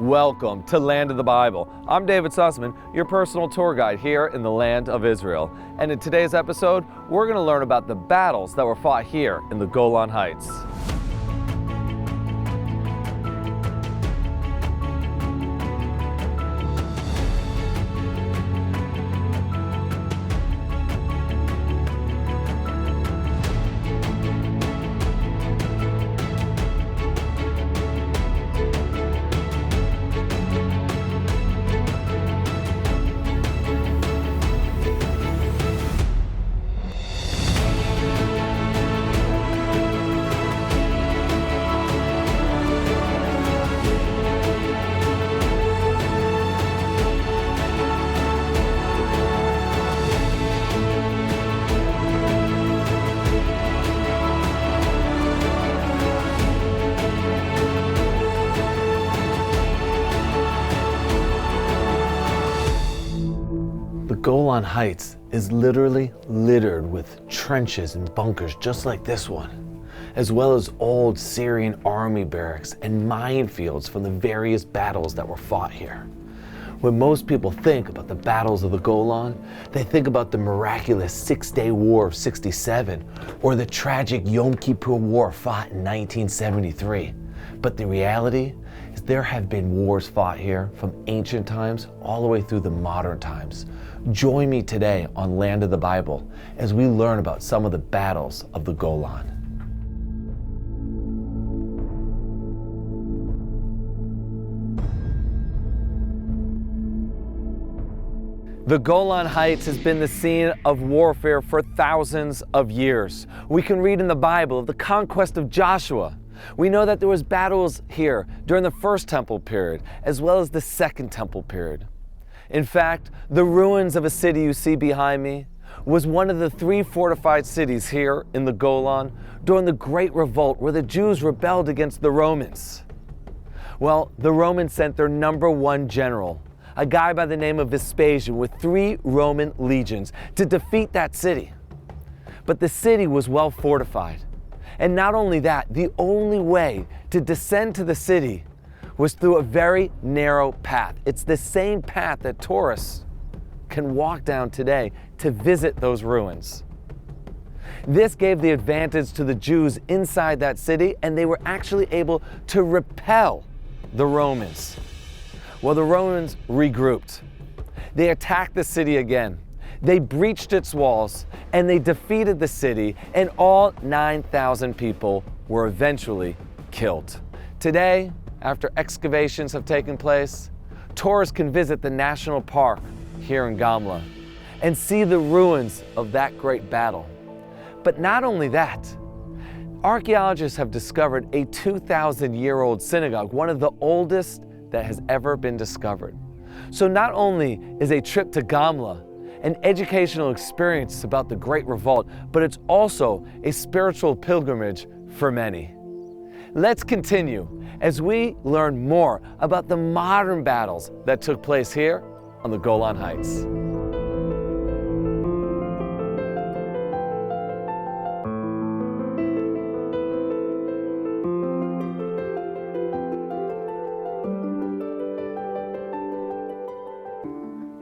Welcome to Land of the Bible. I'm David Sussman, your personal tour guide here in the land of Israel. And in today's episode, we're going to learn about the battles that were fought here in the Golan Heights. The Golan Heights is literally littered with trenches and bunkers just like this one, as well as old Syrian army barracks and minefields from the various battles that were fought here. When most people think about the battles of the Golan, they think about the miraculous Six-Day War of '67 or the tragic Yom Kippur War fought in 1973. But the reality is there have been wars fought here from ancient times all the way through the modern times. Join me today on Land of the Bible as we learn about some of the battles of the Golan. The Golan Heights has been the scene of warfare for thousands of years. We can read in the Bible of the conquest of Joshua. We know that there was battles here during the First Temple period, as well as the Second Temple period. In fact, the ruins of a city you see behind me was one of the 3 fortified cities here in the Golan during the Great Revolt where the Jews rebelled against the Romans. Well, the Romans sent their number 1 general, a guy by the name of Vespasian, with 3 Roman legions to defeat that city. But the city was well fortified. And not only that, the only way to descend to the city was through a very narrow path. It's the same path that tourists can walk down today to visit those ruins. This gave the advantage to the Jews inside that city, and they were actually able to repel the Romans. Well, the Romans regrouped. They attacked the city again. They breached its walls, and they defeated the city, and all 9,000 people were eventually killed. Today, after excavations have taken place, tourists can visit the national park here in Golan and see the ruins of that great battle. But not only that, archaeologists have discovered a 2,000-year-old synagogue, one of the oldest that has ever been discovered. So not only is a trip to Golan an educational experience about the Great Revolt, but it's also a spiritual pilgrimage for many. Let's continue as we learn more about the modern battles that took place here on the Golan Heights.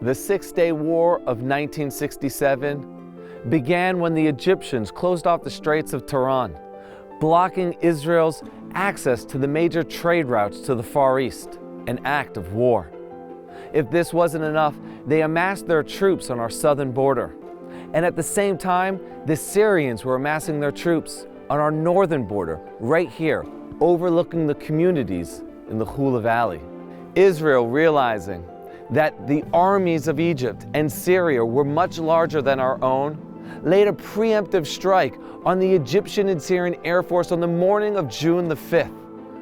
The Six-Day War of 1967 began when the Egyptians closed off the Straits of Tiran, blocking Israel's access to the major trade routes to the Far East, an act of war. If this wasn't enough, they amassed their troops on our southern border. And at the same time, the Syrians were amassing their troops on our northern border, right here, overlooking the communities in the Hula Valley. Israel, realizing that the armies of Egypt and Syria were much larger than our own, laid a preemptive strike on the Egyptian and Syrian Air Force on the morning of June the 5th,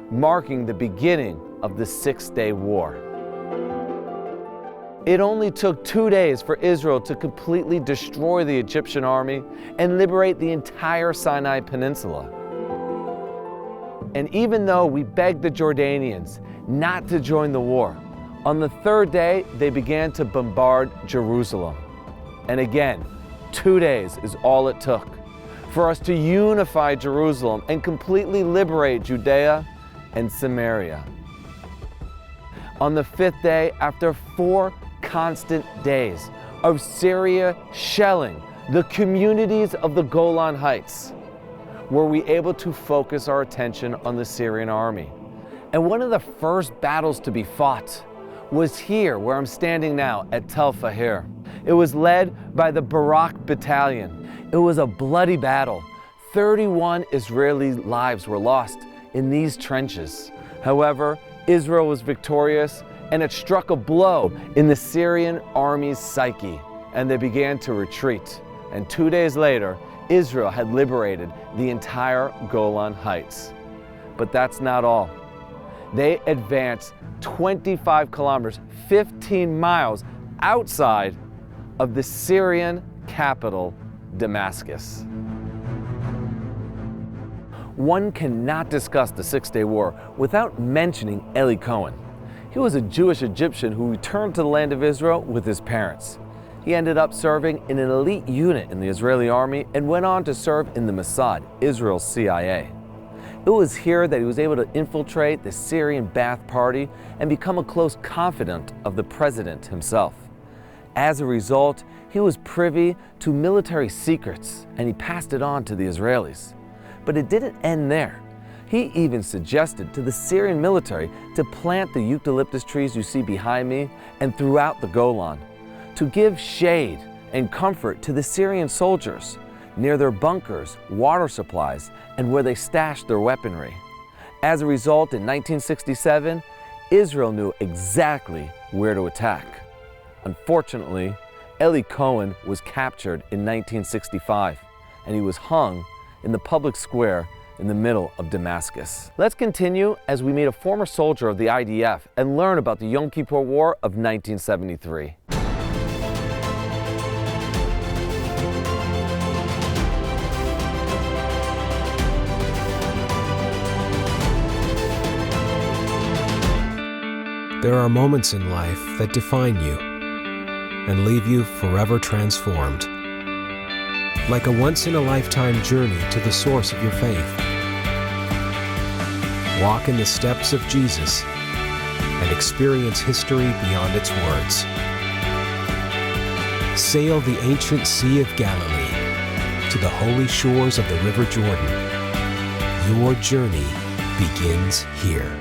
marking the beginning of the Six-Day War. It only took 2 days for Israel to completely destroy the Egyptian army and liberate the entire Sinai Peninsula. And even though we begged the Jordanians not to join the war, on the 3rd day, they began to bombard Jerusalem. And again, 2 days is all it took for us to unify Jerusalem and completely liberate Judea and Samaria. On the fifth day, after 4 constant days of Syria shelling the communities of the Golan Heights, were we able to focus our attention on the Syrian army. And one of the first battles to be fought was here, where I'm standing now, at Tel Fahir. It was led by the Barak Battalion. It was a bloody battle. 31 Israeli lives were lost in these trenches. However, Israel was victorious, and it struck a blow in the Syrian army's psyche, and they began to retreat. And 2 days later, Israel had liberated the entire Golan Heights. But that's not all. They advanced 25 kilometers, 15 miles outside of the Syrian capital, Damascus. One cannot discuss the Six-Day War without mentioning Eli Cohen. He was a Jewish Egyptian who returned to the land of Israel with his parents. He ended up serving in an elite unit in the Israeli army and went on to serve in the Mossad, Israel's CIA. It was here that he was able to infiltrate the Syrian Ba'ath Party and become a close confidant of the president himself. As a result, he was privy to military secrets, and he passed it on to the Israelis. But it didn't end there. He even suggested to the Syrian military to plant the eucalyptus trees you see behind me and throughout the Golan, to give shade and comfort to the Syrian soldiers near their bunkers, water supplies, and where they stashed their weaponry. As a result, in 1967, Israel knew exactly where to attack. Unfortunately, Eli Cohen was captured in 1965, and he was hung in the public square in the middle of Damascus. Let's continue as we meet a former soldier of the IDF and learn about the Yom Kippur War of 1973. There are moments in life that define you and leave you forever transformed. Like a once-in-a-lifetime journey to the source of your faith. Walk in the steps of Jesus and experience history beyond its words. Sail the ancient Sea of Galilee to the holy shores of the River Jordan. Your journey begins here.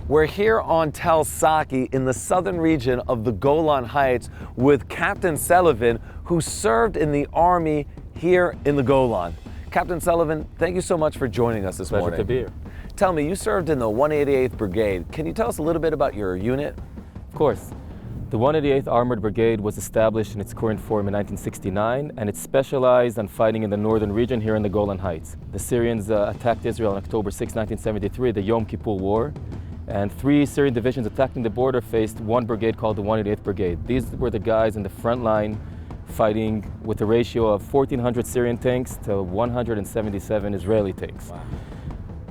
We're here on Tel Saki in the southern region of the Golan Heights with Captain Sullivan, who served in the army here in the Golan. Captain Sullivan, thank you so much for joining us this morning. Pleasure to be here. Tell me, you served in the 188th Brigade. Can you tell us a little bit about your unit? Of course. The 188th Armored Brigade was established in its current form in 1969, and it specialized on fighting in the northern region here in the Golan Heights. The Syrians attacked Israel on October 6, 1973, the Yom Kippur War. And 3 Syrian divisions attacking the border faced one brigade called the 188th Brigade. These were the guys in the front line fighting with a ratio of 1,400 Syrian tanks to 177 Israeli tanks. Wow.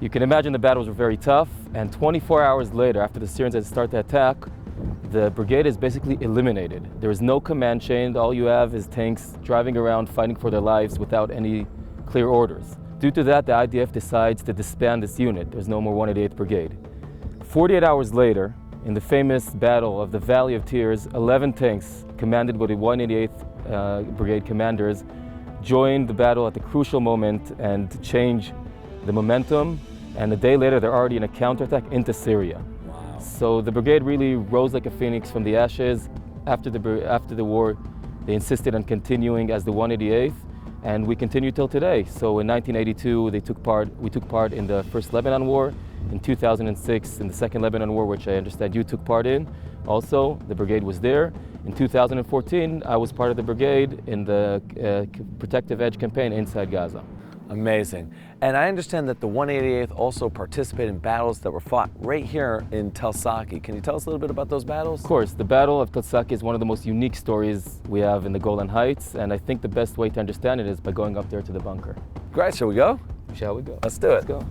You can imagine the battles were very tough, and 24 hours later, after the Syrians had started to attack, the brigade is basically eliminated. There is no command chain. All you have is tanks driving around fighting for their lives without any clear orders. Due to that, the IDF decides to disband this unit. There's no more 188th Brigade. 48 hours later, in the famous Battle of the Valley of Tears, 11 tanks commanded by the 188th Brigade commanders joined the battle at the crucial moment and changed the momentum. And a day later, they're already in a counterattack into Syria. Wow. So the brigade really rose like a phoenix from the ashes. After the war, they insisted on continuing as the 188th, and we continue till today. So in 1982, we took part in the First Lebanon War. In 2006, in the Second Lebanon War, which I understand you took part in, also the brigade was there. In 2014, I was part of the brigade in the Protective Edge campaign inside Gaza. Amazing. And I understand that the 188th also participated in battles that were fought right here in Tel Saki. Can you tell us a little bit about those battles? Of course. The Battle of Tel Saki is one of the most unique stories we have in the Golan Heights, and I think the best way to understand it is by going up there to the bunker. Great. Shall we go? Shall we go? Let's do it. Let's go.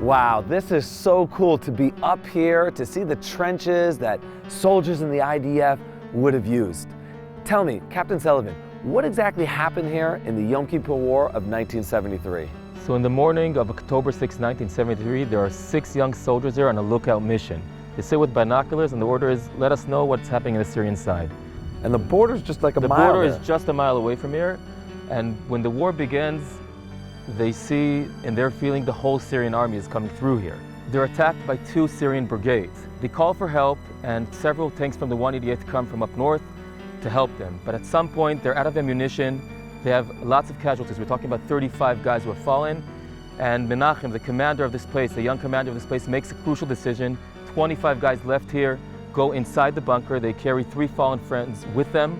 Wow, this is so cool to be up here, to see the trenches that soldiers in the IDF would have used. Tell me, Captain Sullivan, what exactly happened here in the Yom Kippur War of 1973? So in the morning of October 6, 1973, there are 6 young soldiers here on a lookout mission. They sit with binoculars and the order is, let us know what's happening in the Syrian side. And the border's just like a mile The border there. is just a mile away from here. And when the war begins, they see and they're feeling the whole Syrian army is coming through here. They're attacked by 2 Syrian brigades. They call for help and several tanks from the 188th come from up north to help them. But at some point, they're out of ammunition. They have lots of casualties. We're talking about 35 guys who have fallen. And Menachem, the commander of this place, the young commander of this place, makes a crucial decision. 25 guys left here, go inside the bunker. They carry 3 fallen friends with them.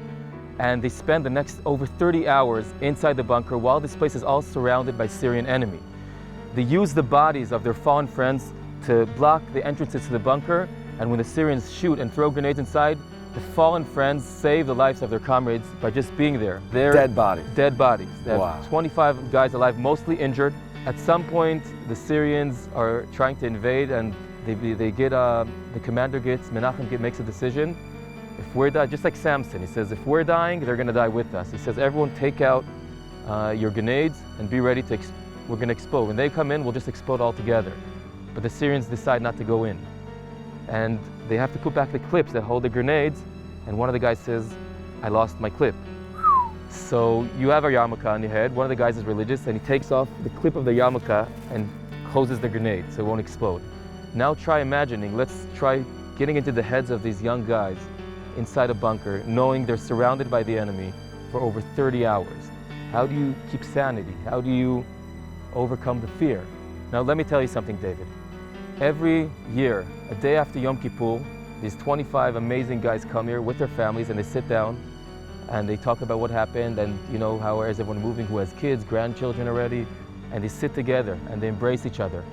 And they spend the next over 30 hours inside the bunker while this place is all surrounded by Syrian enemy. They use the bodies of their fallen friends to block the entrances to the bunker, and when the Syrians shoot and throw grenades inside, the fallen friends save the lives of their comrades by just being there. They're dead bodies. Dead bodies. They have Wow. 25 guys alive, mostly injured. At some point, the Syrians are trying to invade, and they get the commander Menachem makes a decision. If we're dying, just like Samson, he says, if we're dying, they're going to die with us. He says, everyone take out your grenades and be ready to, we're going to explode. When they come in, we'll just explode all together. But the Syrians decide not to go in. And they have to put back the clips that hold the grenades. And one of the guys says, I lost my clip. So you have a yarmulke on your head. One of the guys is religious, and he takes off the clip of the yarmulke and closes the grenade so it won't explode. Now try imagining, let's try getting into the heads of these young guys inside a bunker, knowing they're surrounded by the enemy for over 30 hours. How do you keep sanity? How do you overcome the fear? Now let me tell you something, David. Every year, a day after Yom Kippur, these 25 amazing guys come here with their families and they sit down and they talk about what happened and how is everyone moving, who has kids, grandchildren already, and they sit together and they embrace each other.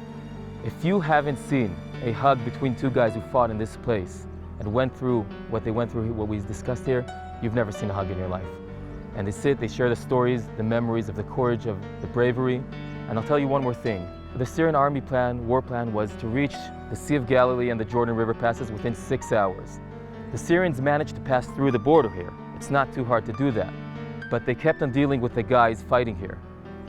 If you haven't seen a hug between 2 guys who fought in this place and went through what they went through, what we discussed here, you've never seen a hug in your life. And they sit, they share the stories, the memories of the courage, of the bravery. And I'll tell you one more thing. The Syrian army war plan was to reach the Sea of Galilee and the Jordan River passes within 6 hours. The Syrians managed to pass through the border here. It's not too hard to do that. But they kept on dealing with the guys fighting here.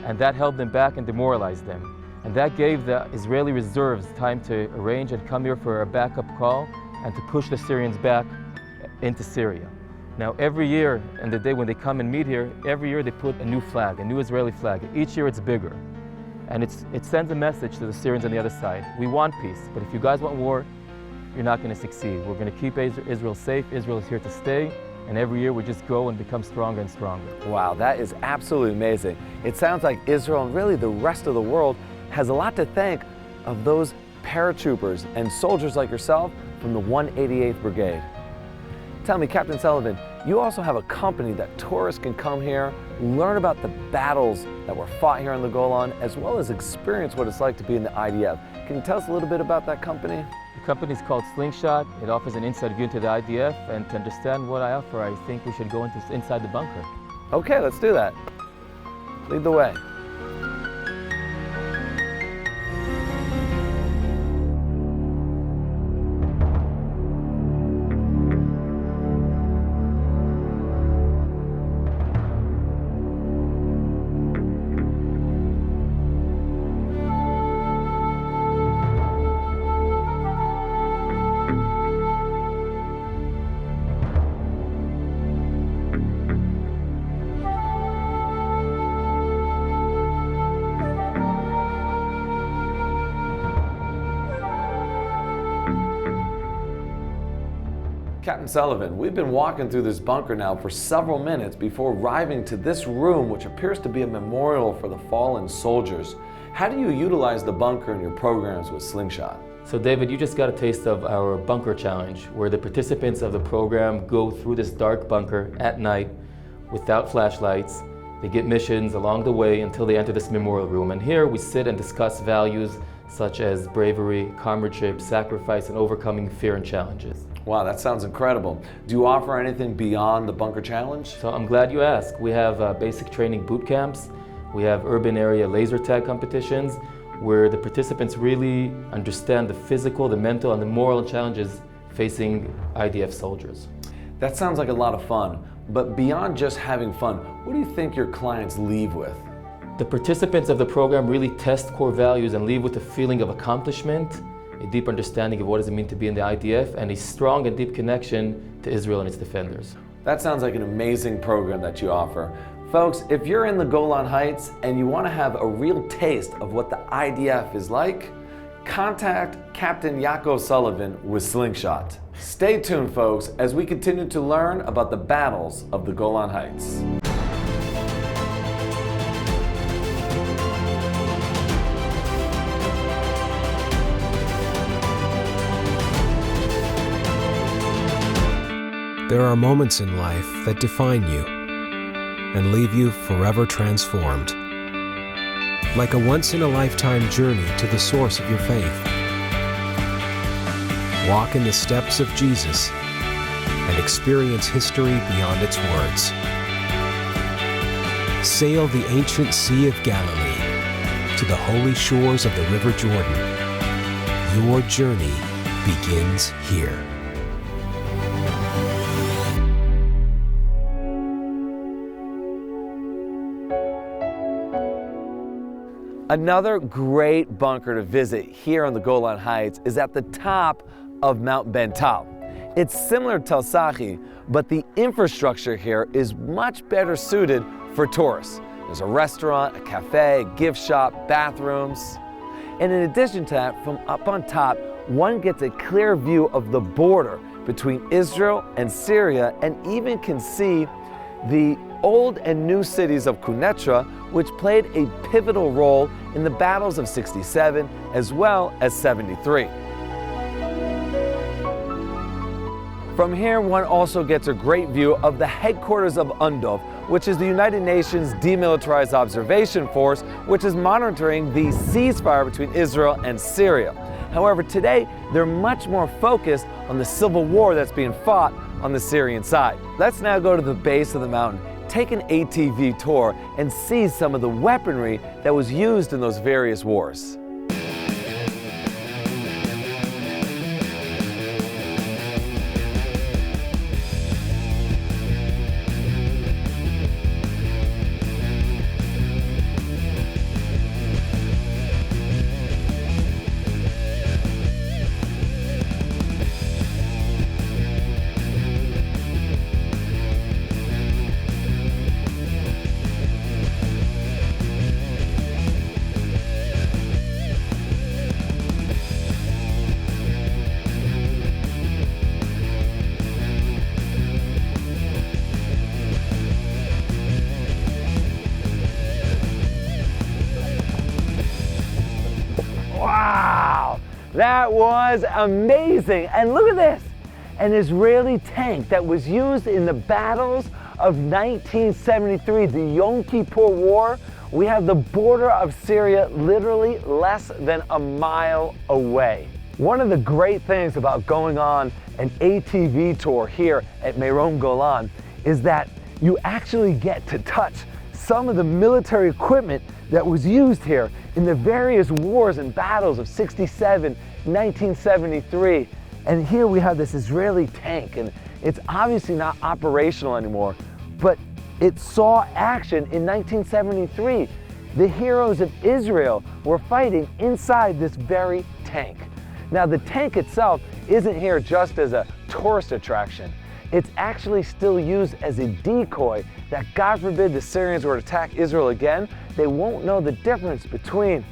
And that held them back and demoralized them. And that gave the Israeli reserves time to arrange and come here for a backup call and to push the Syrians back into Syria. Now every year, and the day when they come and meet here, every year they put a new flag, a new Israeli flag. Each year it's bigger. And it sends a message to the Syrians on the other side. We want peace, but if you guys want war, you're not going to succeed. We're going to keep Israel safe. Israel is here to stay. And every year we just grow and become stronger and stronger. Wow, that is absolutely amazing. It sounds like Israel and really the rest of the world has a lot to thank of those paratroopers and soldiers like yourself from the 188th Brigade. Tell me, Captain Sullivan, you also have a company that tourists can come here, learn about the battles that were fought here in the Golan, as well as experience what it's like to be in the IDF. Can you tell us a little bit about that company? The company is called Slingshot. It offers an inside view into the IDF, and to understand what I offer, I think we should go inside the bunker. Okay, let's do that. Lead the way. Captain Sullivan, we've been walking through this bunker now for several minutes before arriving to this room, which appears to be a memorial for the fallen soldiers. How do you utilize the bunker in your programs with Slingshot? So David, you just got a taste of our bunker challenge, where the participants of the program go through this dark bunker at night without flashlights. They get missions along the way until they enter this memorial room. And here we sit and discuss values such as bravery, comradeship, sacrifice, and overcoming fear and challenges. Wow, that sounds incredible. Do you offer anything beyond the bunker challenge? So I'm glad you asked. We have basic training boot camps. We have urban area laser tag competitions. where the participants really understand the physical, the mental, and the moral challenges facing IDF soldiers. That sounds like a lot of fun, but beyond just having fun, what do you think your clients leave with? The participants of the program really test core values and leave with a feeling of accomplishment, a deep understanding of what does it mean to be in the IDF, and a strong and deep connection to Israel and its defenders. That sounds like an amazing program that you offer. Folks, if you're in the Golan Heights and you want to have a real taste of what the IDF is like, contact Captain Yaakov Sullivan with Slingshot. Stay tuned, folks, as we continue to learn about the battles of the Golan Heights. There are moments in life that define you and leave you forever transformed. Like a once-in-a-lifetime journey to the source of your faith. Walk in the steps of Jesus and experience history beyond its words. Sail the ancient Sea of Galilee to the holy shores of the River Jordan. Your journey begins here. Another great bunker to visit here on the Golan Heights is at the top of Mount Ben Tal. It's similar to Tel Sachi, but the infrastructure here is much better suited for tourists. There's a restaurant, a cafe, a gift shop, bathrooms. And in addition to that, from up on top, one gets a clear view of the border between Israel and Syria, and even can see the old and new cities of Quneitra, which played a pivotal role in the battles of 67 as well as 73. From here, one also gets a great view of the headquarters of UNDOF, which is the United Nations Demilitarized Observation Force, which is monitoring the ceasefire between Israel and Syria. However, today, they're much more focused on the civil war that's being fought on the Syrian side. Let's now go to the base of the mountain, take an ATV tour, and see some of the weaponry that was used in those various wars. Wow, that was amazing. And look at this, an Israeli tank that was used in the battles of 1973, the Yom Kippur War. We have the border of Syria literally less than a mile away. One of the great things about going on an ATV tour here at Meron Golan is that you actually get to touch some of the military equipment that was used here in the various wars and battles of 67, 1973. And here we have this Israeli tank, and it's obviously not operational anymore, but it saw action in 1973. The heroes of Israel were fighting inside this very tank. Now, the tank itself isn't here just as a tourist attraction. It's actually still used as a decoy that, God forbid, the Syrians were to attack Israel again, they won't know the difference between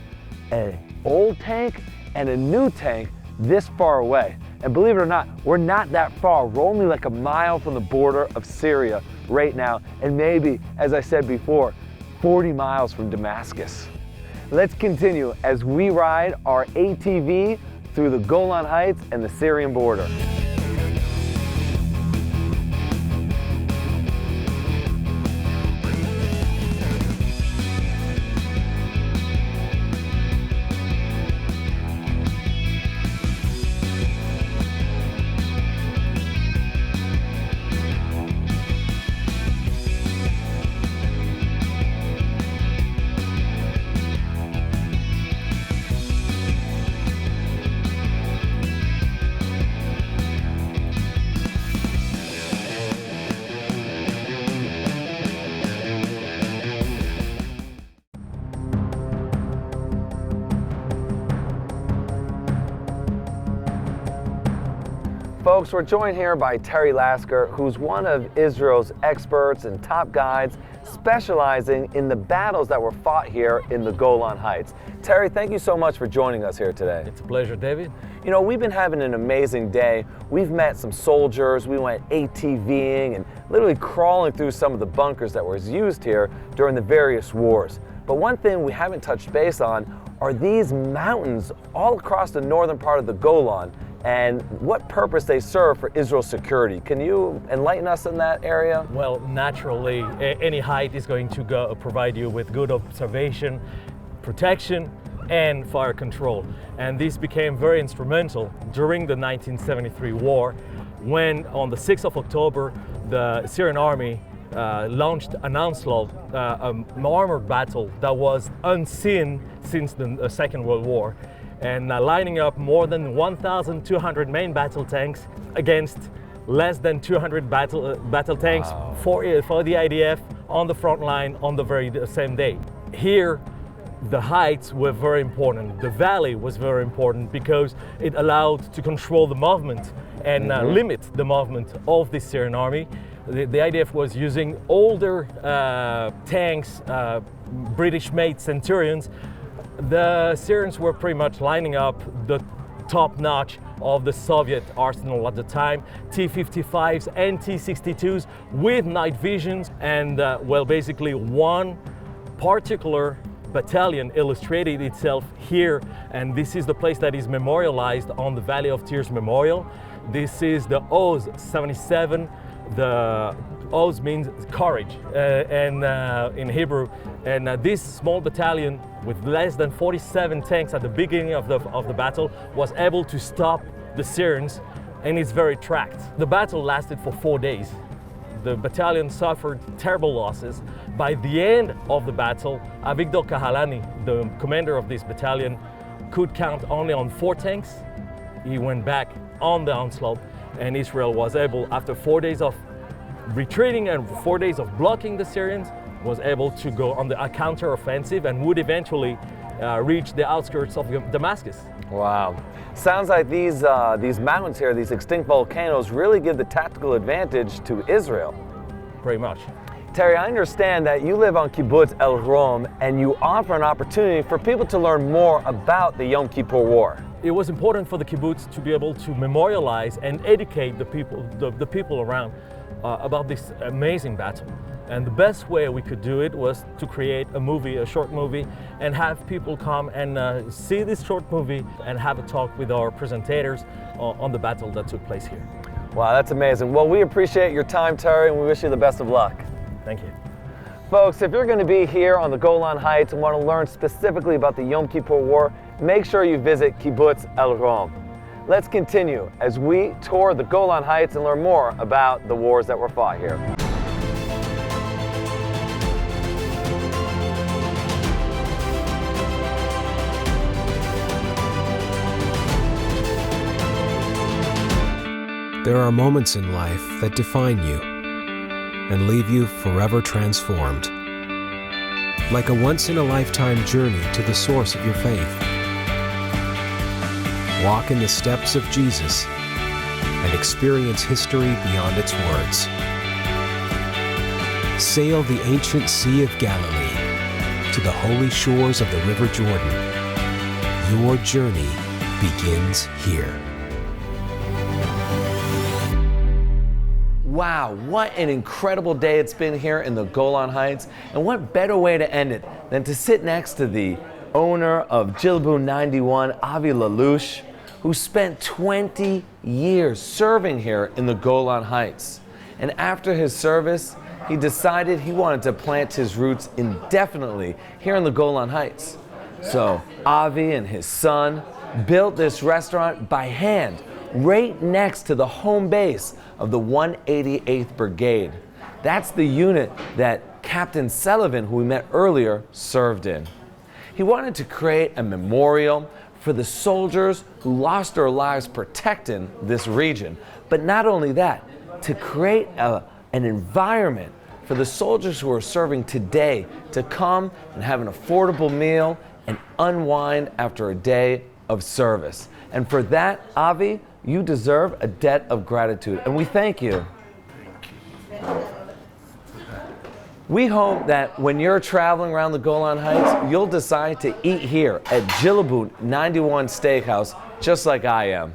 an old tank and a new tank this far away. And believe it or not, we're not that far. We're only like a mile from the border of Syria right now, and maybe, as I said before, 40 miles from Damascus. Let's continue as we ride our ATV through the Golan Heights and the Syrian border. Folks, we're joined here by Terry Lasker, who's one of Israel's experts and top guides specializing in the battles that were fought here in the Golan Heights. Terry, thank you so much for joining us here today. It's a pleasure, David. You know, we've been having an amazing day. We've met some soldiers, we went ATVing and literally crawling through some of the bunkers that were used here during the various wars. But one thing we haven't touched base on are these mountains all across the northern part of the Golan and what purpose they serve for Israel's security. Can you enlighten us in that area? Well, naturally, any height is going to provide you with good observation, protection, and fire control. And this became very instrumental during the 1973 war, when on the 6th of October, the Syrian army launched an onslaught, an armored battle that was unseen since the Second World War, and lining up more than 1,200 main battle tanks against less than 200 battle tanks. Wow. for the IDF on the front line on the very same day. Here, the heights were very important. The valley was very important because it allowed to control the movement and limit the movement of the Syrian army. The IDF was using older tanks, British-made Centurions. The Syrians were pretty much lining up the top notch of the Soviet arsenal at the time, T-55s and T-62s with night visions, and well, basically one particular battalion illustrated itself here, and this is the place that is memorialized on the Valley of Tears Memorial. This is the Oz 77. The Oz means courage in Hebrew, and this small battalion with less than 47 tanks at the beginning of the battle was able to stop the Syrians in its very tract. The battle lasted for 4 days. The battalion suffered terrible losses. By the end of the battle, Avigdor Kahalani, the commander of this battalion, could count only on 4 tanks. He went back on the onslaught, and Israel was able, after 4 days of retreating and 4 days of blocking the Syrians, was able to go on the counter-offensive and would eventually reach the outskirts of Damascus. Wow. Sounds like these mountains here, these extinct volcanoes, really give the tactical advantage to Israel. Pretty much. Terry, I understand that you live on Kibbutz El Rom and you offer an opportunity for people to learn more about the Yom Kippur War. It was important for the kibbutz to be able to memorialize and educate the people around about this amazing battle. And the best way we could do it was to create a movie, a short movie, and have people come and see this short movie and have a talk with our presentators on the battle that took place here. Wow, that's amazing. Well, we appreciate your time, Terry, and we wish you the best of luck. Thank you. Folks, if you're going to be here on the Golan Heights and want to learn specifically about the Yom Kippur War, make sure you visit Kibbutz El Rom. Let's continue as we tour the Golan Heights and learn more about the wars that were fought here. There are moments in life that define you and leave you forever transformed. Like a once-in-a-lifetime journey to the source of your faith. Walk in the steps of Jesus and experience history beyond its words. Sail the ancient Sea of Galilee to the holy shores of the River Jordan. Your journey begins here. Wow, what an incredible day it's been here in the Golan Heights, and what better way to end it than to sit next to the owner of Jilbu 91, Avi Lalouche, who spent 20 years serving here in the Golan Heights. And after his service, he decided he wanted to plant his roots indefinitely here in the Golan Heights. So Avi and his son built this restaurant by hand, right next to the home base of the 188th Brigade. That's the unit that Captain Sullivan, who we met earlier, served in. He wanted to create a memorial for the soldiers who lost their lives protecting this region. But not only that, to create an environment for the soldiers who are serving today to come and have an affordable meal and unwind after a day of service. And for that, Avi, you deserve a debt of gratitude, and we thank you. We hope that when you're traveling around the Golan Heights, you'll decide to eat here at Jillabut 91 Steakhouse, just like I am.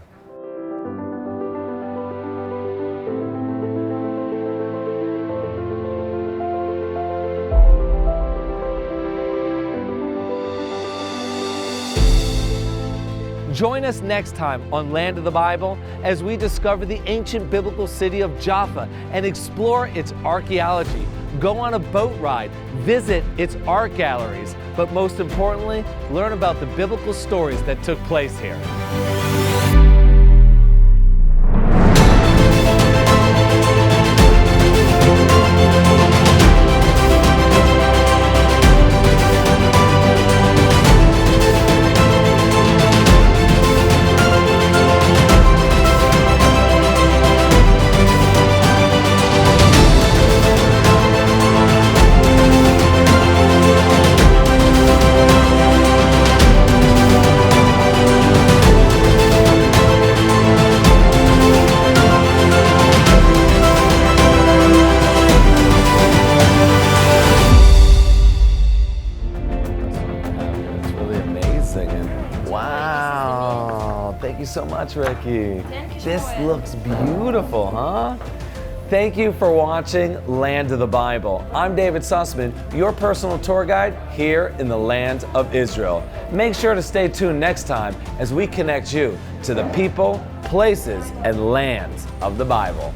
Join us next time on Land of the Bible as we discover the ancient biblical city of Jaffa and explore its archaeology. Go on a boat ride, visit its art galleries, but most importantly, learn about the biblical stories that took place here. Wow, thank you so much, Ricky. This looks beautiful, huh? Thank you for watching Land of the Bible. I'm David Sussman, your personal tour guide here in the land of Israel. Make sure to stay tuned next time as we connect you to the people, places, and lands of the Bible.